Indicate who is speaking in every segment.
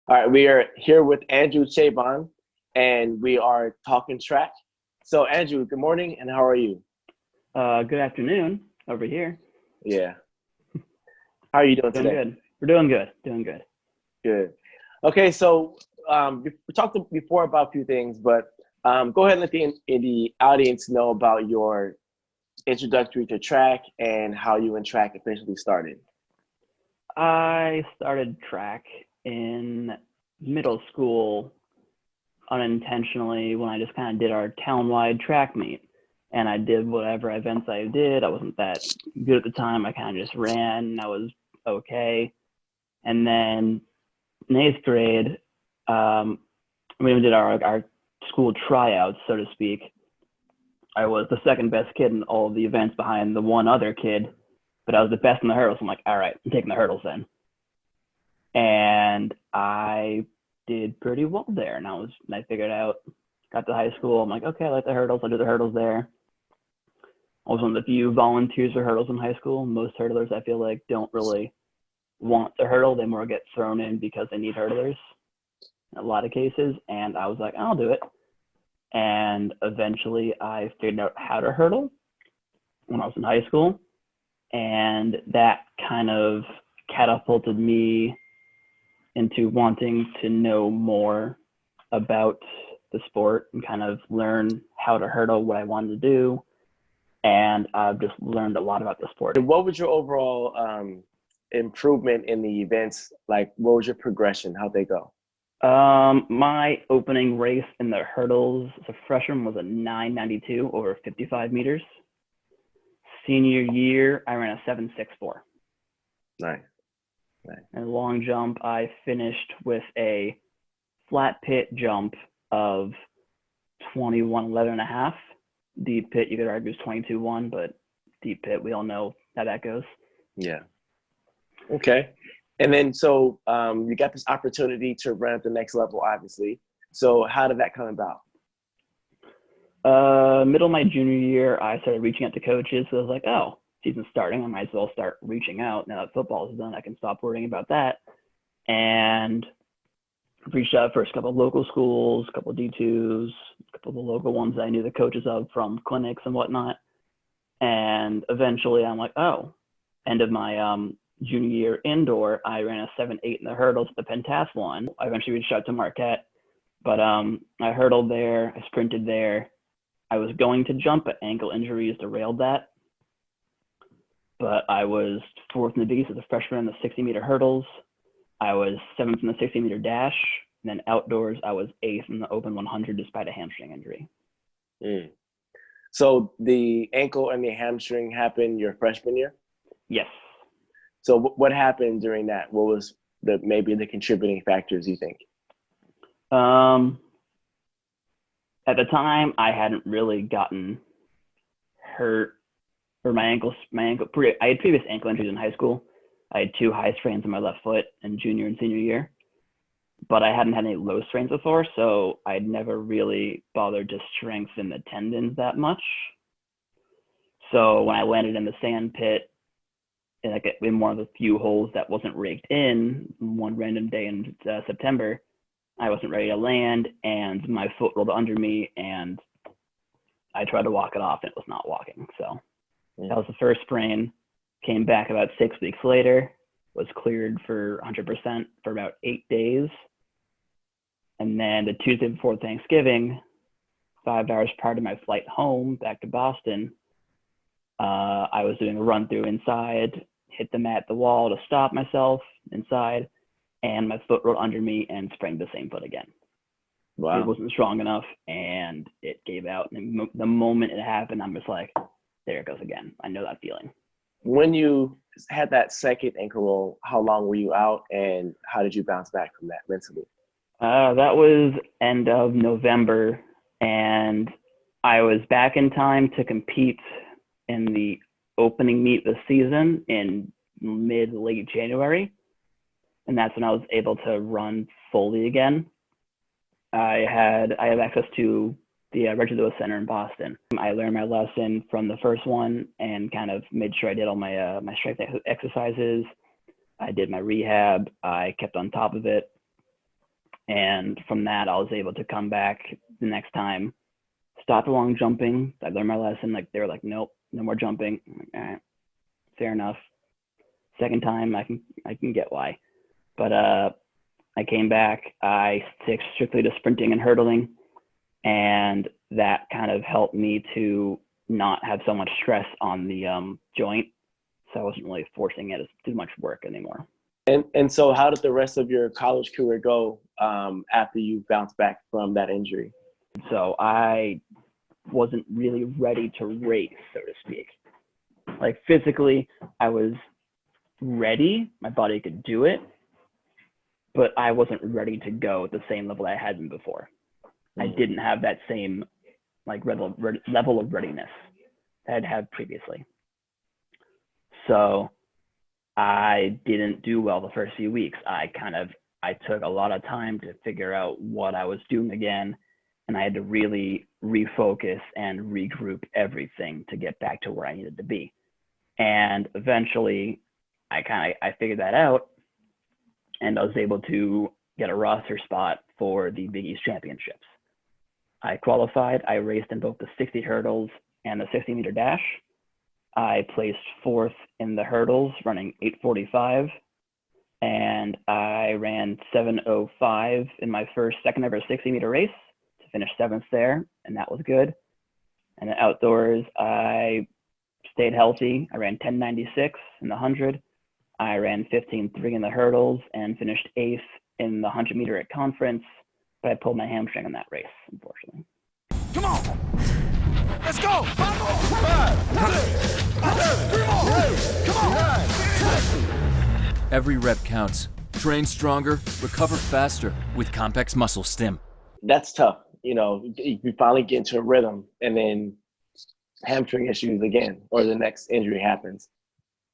Speaker 1: All right, we are here with Andrew Chabon, and we are talking track. So, Andrew, good morning, and how are you?
Speaker 2: Good afternoon over here.
Speaker 1: Yeah. How are you doing
Speaker 2: Doing
Speaker 1: today?
Speaker 2: good. We're doing good. Doing good.
Speaker 1: Good. Okay, so we talked before about a few things, but go ahead and let the audience know about your introductory to track and how you and track officially started.
Speaker 2: I started track in middle school unintentionally when I just kind of did our town-wide track meet. And I did whatever events I did. I wasn't that good at the time. I kind of just ran and I was okay. And then in eighth grade, we did our school tryouts, so to speak. I was the second best kid in all of the events behind the one other kid, but I was the best in the hurdles. I'm like, all right, I'm taking the hurdles then. And I did pretty well there. And I figured out, got to high school. I'm like, okay, I like the hurdles. I'll do the hurdles there. I was one of the few volunteers for hurdles in high school. Most hurdlers, I feel like, don't really want to hurdle. They more get thrown in because they need hurdlers in a lot of cases. And I was like, I'll do it. And eventually I figured out how to hurdle when I was in high school. And that kind of catapulted me into wanting to know more about the sport and kind of learn how to hurdle, what I wanted to do. And I've just learned a lot about the sport.
Speaker 1: And what was your overall improvement in the events? Like, what was your progression? How'd they go?
Speaker 2: My opening race in the hurdles as a freshman was a 992 over 55 meters. Senior year, I ran a 764.
Speaker 1: Nice. Nice.
Speaker 2: And long jump, I finished with a flat pit jump of 21.11 and a half. Deep pit, you could argue, is 22.1, but deep pit, we all know how that goes.
Speaker 1: Yeah. Okay. And then, so you got this opportunity to run at the next level, obviously. So how did that come about?
Speaker 2: Middle of my junior year, I started reaching out to coaches. So I was like, oh, season's starting. I might as well start reaching out. Now that football is done, I can stop worrying about that. And reached out first a couple of local schools, a couple of D2s, a couple of the local ones that I knew the coaches of from clinics and whatnot. And eventually I'm like, oh, end of my junior year indoor, I ran a 7.8 in the hurdles at the pentathlon. I eventually reached out to Marquette, but I hurdled there, I sprinted there. I was going to jump, but ankle injuries derailed that. But I was fourth in the Big East as a freshman in the 60-meter hurdles. I was seventh in the 60-meter dash. And then outdoors, I was eighth in the open 100 despite a hamstring injury.
Speaker 1: Mm. So the ankle and the hamstring happened your freshman year?
Speaker 2: Yes.
Speaker 1: So what happened during that? What was maybe the contributing factors, you think?
Speaker 2: At the time, I hadn't really gotten hurt, or my ankle. I had previous ankle injuries in high school. I had two high sprains in my left foot in junior and senior year, but I hadn't had any low sprains before, so I'd never really bothered to strengthen the tendons that much. So when I landed in the sand pit, in one of the few holes that wasn't raked in one random day in September, I wasn't ready to land, and my foot rolled under me, and I tried to walk it off, and it was not walking. So that was the first sprain. Came back about 6 weeks later, was cleared for 100% for about 8 days. And then the Tuesday before Thanksgiving, 5 hours prior to my flight home back to Boston, I was doing a run through inside, hit the mat, the wall to stop myself inside, and my foot rolled under me and sprained the same foot again.
Speaker 1: Wow.
Speaker 2: It wasn't strong enough, and it gave out. And the moment it happened, I'm just like, there it goes again. I know that feeling.
Speaker 1: When you had that second ankle roll, how long were you out, and how did you bounce back from that mentally?
Speaker 2: That was end of November, and I was back in time to compete in the opening meet of the season in mid-late January. And that's when I was able to run fully again. I have access to the Reggie Lewis Center in Boston. I learned my lesson from the first one and kind of made sure I did all my my strength exercises. I did my rehab. I kept on top of it. And from that, I was able to come back the next time, stop the long jumping. I learned my lesson. Like they were like, nope, no more jumping. I'm like, all right, fair enough. Second time, I can get why. But I came back. I stick strictly to sprinting and hurdling, and that kind of helped me to not have so much stress on the joint. So I wasn't really forcing it as too much work anymore.
Speaker 1: And so how did the rest of your college career go after you bounced back from that injury?
Speaker 2: So I wasn't really ready to race, so to speak. Like physically, I was ready. My body could do it, but I wasn't ready to go at the same level I had been before. I didn't have that same like level of readiness that I'd had previously. So I didn't do well the first few weeks. I took a lot of time to figure out what I was doing again, and I had to really refocus and regroup everything to get back to where I needed to be. And eventually I figured that out, and I was able to get a roster spot for the Big East Championships. I qualified. I raced in both the 60 hurdles and the 60-meter dash. I placed 4th in the hurdles, running 8:45, and I ran 7:05 in my second ever 60-meter race to finish 7th there, and that was good. And then outdoors, I stayed healthy. I ran 10:96 in the 100. I ran 15:03 in the hurdles and finished 8th in the 100-meter at conference, but I pulled my hamstring in that race, unfortunately.
Speaker 3: Come on! Let's go! 5 more! 3 more! Come on!
Speaker 4: Every rep counts. Train stronger, recover faster with Compex Muscle Stim.
Speaker 1: That's tough. You know, you finally get into a rhythm and then hamstring issues again, or the next injury happens.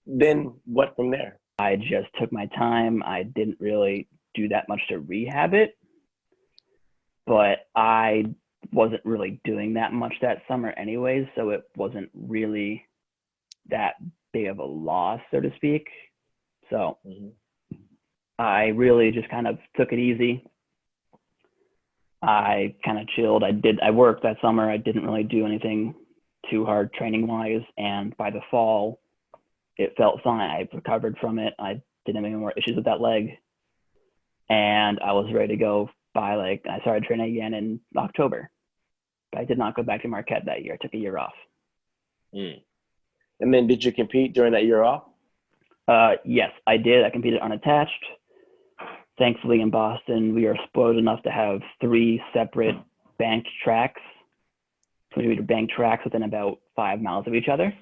Speaker 1: Then what from there?
Speaker 2: I just took my time. I didn't really do that much to rehab it, but I wasn't really doing that much that summer anyways, so it wasn't really that big of a loss, so to speak. So I really just kind of took it easy. I kind of chilled. I worked that summer. I didn't really do anything too hard training wise, and by the fall it felt fine. I recovered from it. I didn't have any more issues with that leg, and I was ready to go I started training again in October, but I did not go back to Marquette that year. I took a year off.
Speaker 1: And then did you compete during that year off?
Speaker 2: Yes, I did. I competed unattached. Thankfully in Boston, we are spoiled enough to have 3 separate banked tracks, 20-meter banked tracks within about 5 miles of each other.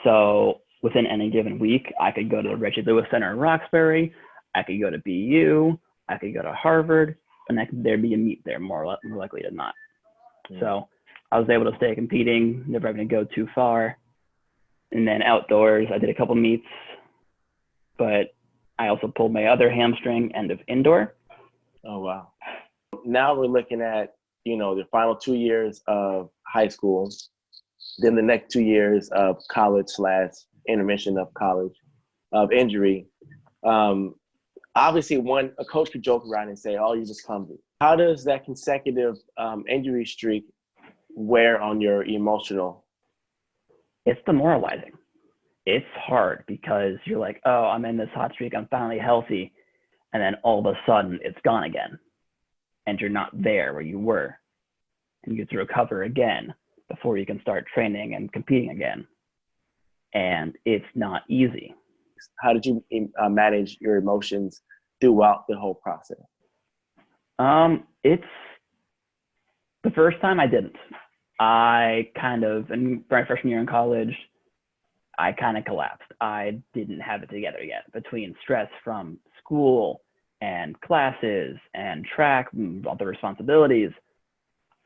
Speaker 2: So within any given week, I could go to the Reggie Lewis Center in Roxbury, I could go to BU, I could go to Harvard, and there'd be a meet there more likely than not. So I was able to stay competing, never having to go too far. And then outdoors, I did a couple meets, but I also pulled my other hamstring end of indoor.
Speaker 1: Oh, wow. Now we're looking at, the final 2 years of high school, then the next 2 years of college / intermission of college, of injury. Obviously, a coach could joke around and say, oh, you're just clumsy. How does that consecutive injury streak wear on your emotional?
Speaker 2: It's demoralizing. It's hard because you're like, oh, I'm in this hot streak. I'm finally healthy. And then all of a sudden it's gone again. And you're not there where you were. And you have to recover again before you can start training and competing again. And it's not easy.
Speaker 1: How did you manage your emotions throughout the whole process?
Speaker 2: It's the first time I didn't. In my freshman year in college, I kind of collapsed. I didn't have it together yet between stress from school and classes and track, all the responsibilities.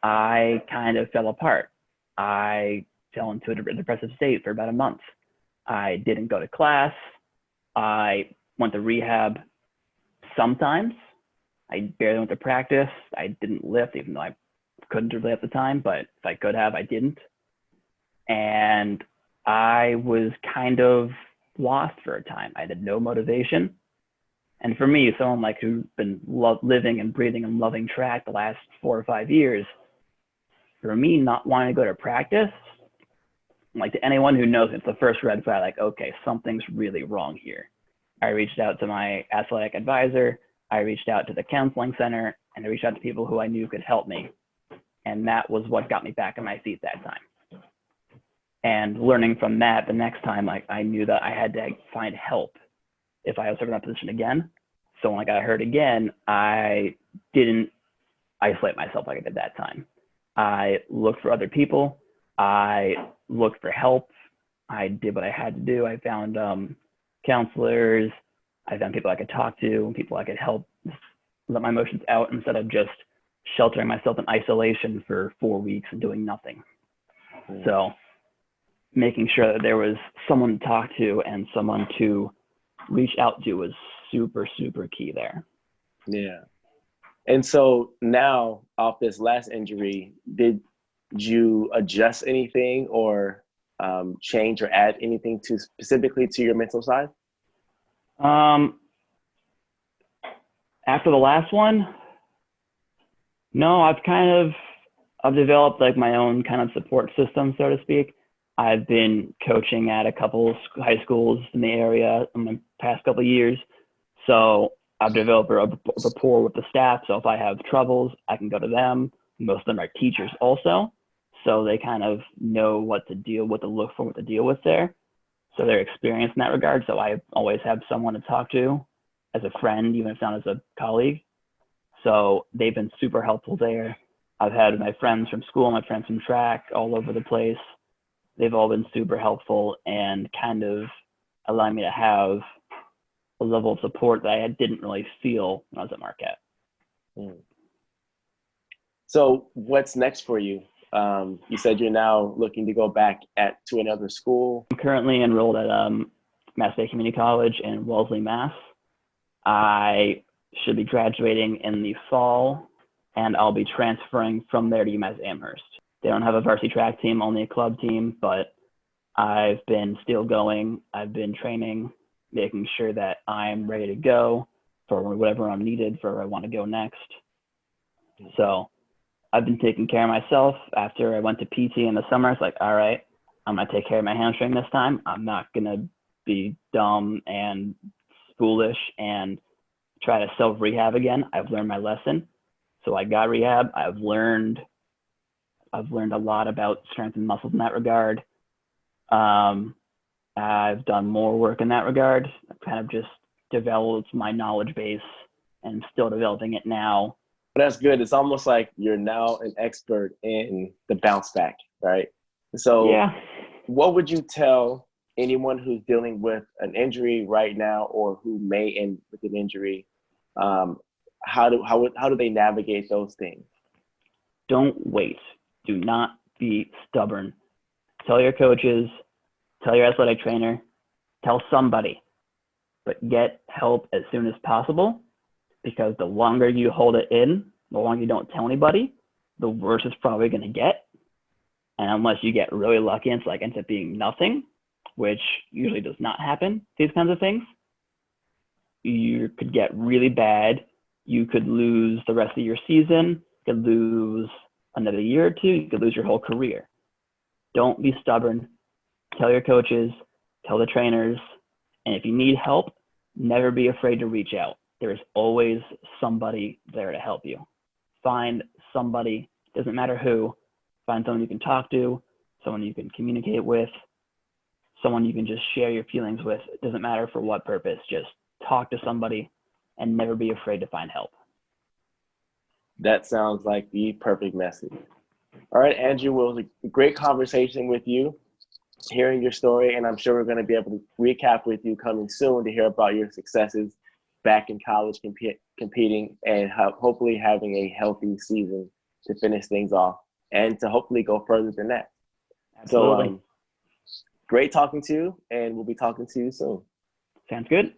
Speaker 2: I kind of fell apart. I fell into a depressive state for about a month. I didn't go to class. I went to rehab sometimes. I barely went to practice. I didn't lift, even though I couldn't really at the time, but if I could have, I didn't. And I was kind of lost for a time. I had no motivation. And for me, someone like who's been living and breathing and loving track the last 4 or 5 years, for me, not wanting to go to practice, like to anyone who knows, it's the first red flag, like, okay, something's really wrong here. I reached out to my athletic advisor, I reached out to the counseling center, and I reached out to people who I knew could help me. And that was what got me back on my feet that time. And learning from that, the next time, like, I knew that I had to find help if I was ever in that position again. So when I got hurt again, I didn't isolate myself like I did that time. I looked for other people. I looked for help. I did what I had to do. I found counselors. I found people I could talk to, people I could help let my emotions out instead of just sheltering myself in isolation for 4 weeks and doing nothing. So making sure that there was someone to talk to and someone to reach out to was super, super key there.
Speaker 1: Yeah. And so now, off this last injury, did you adjust anything or change or add anything to specifically to your mental side?
Speaker 2: After the last one, no, I've developed like my own kind of support system, so to speak. I've been coaching at a couple high schools in the area in the past couple of years. So I've developed a rapport with the staff. So if I have troubles, I can go to them. Most of them are teachers also. So they kind of know what to look for, what to deal with there. So they're experienced in that regard. So I always have someone to talk to as a friend, even if not as a colleague. So they've been super helpful there. I've had my friends from school, my friends from track all over the place. They've all been super helpful and kind of allowed me to have a level of support that I didn't really feel when I was at Marquette.
Speaker 1: So what's next for you? You said you're now looking to go back to another school.
Speaker 2: I'm currently enrolled at Mass Bay Community College in Wellesley, Mass. I should be graduating in the fall, and I'll be transferring from there to UMass Amherst. They don't have a varsity track team, only a club team, but I've been still going. I've been training, making sure that I'm ready to go for whatever I'm needed for where I want to go next. So I've been taking care of myself. After I went to PT in the summer, it's like, all right, I'm going to take care of my hamstring this time. I'm not going to be dumb and foolish and try to self-rehab again. I've learned my lesson. So I got rehab. I've learned a lot about strength and muscles in that regard. I've done more work in that regard. I've kind of just developed my knowledge base and still developing it now.
Speaker 1: That's good. It's almost like you're now an expert in the bounce back, right? So
Speaker 2: yeah.
Speaker 1: What would you tell anyone who's dealing with an injury right now or who may end with an injury? How do they navigate those things?
Speaker 2: Don't wait. Do not be stubborn. Tell your coaches, tell your athletic trainer, tell somebody, but get help as soon as possible, because the longer you hold it in, the longer you don't tell anybody, the worse it's probably going to get. And unless you get really lucky and ends up being nothing, which usually does not happen, these kinds of things, you could get really bad. You could lose the rest of your season. You could lose another year or two. You could lose your whole career. Don't be stubborn. Tell your coaches, tell the trainers, and if you need help, never be afraid to reach out. There's always somebody there to help you. Find somebody, doesn't matter who, find someone you can talk to, someone you can communicate with, someone you can just share your feelings with. It doesn't matter for what purpose, just talk to somebody and never be afraid to find help.
Speaker 1: That sounds like the perfect message. All right, Andrew, well, it was a great conversation with you, hearing your story, and I'm sure we're going to be able to recap with you coming soon to hear about your successes back in college competing and hopefully having a healthy season to finish things off and to hopefully go further than that.
Speaker 2: Absolutely.
Speaker 1: So great talking to you, and we'll be talking to you soon.
Speaker 2: Sounds good.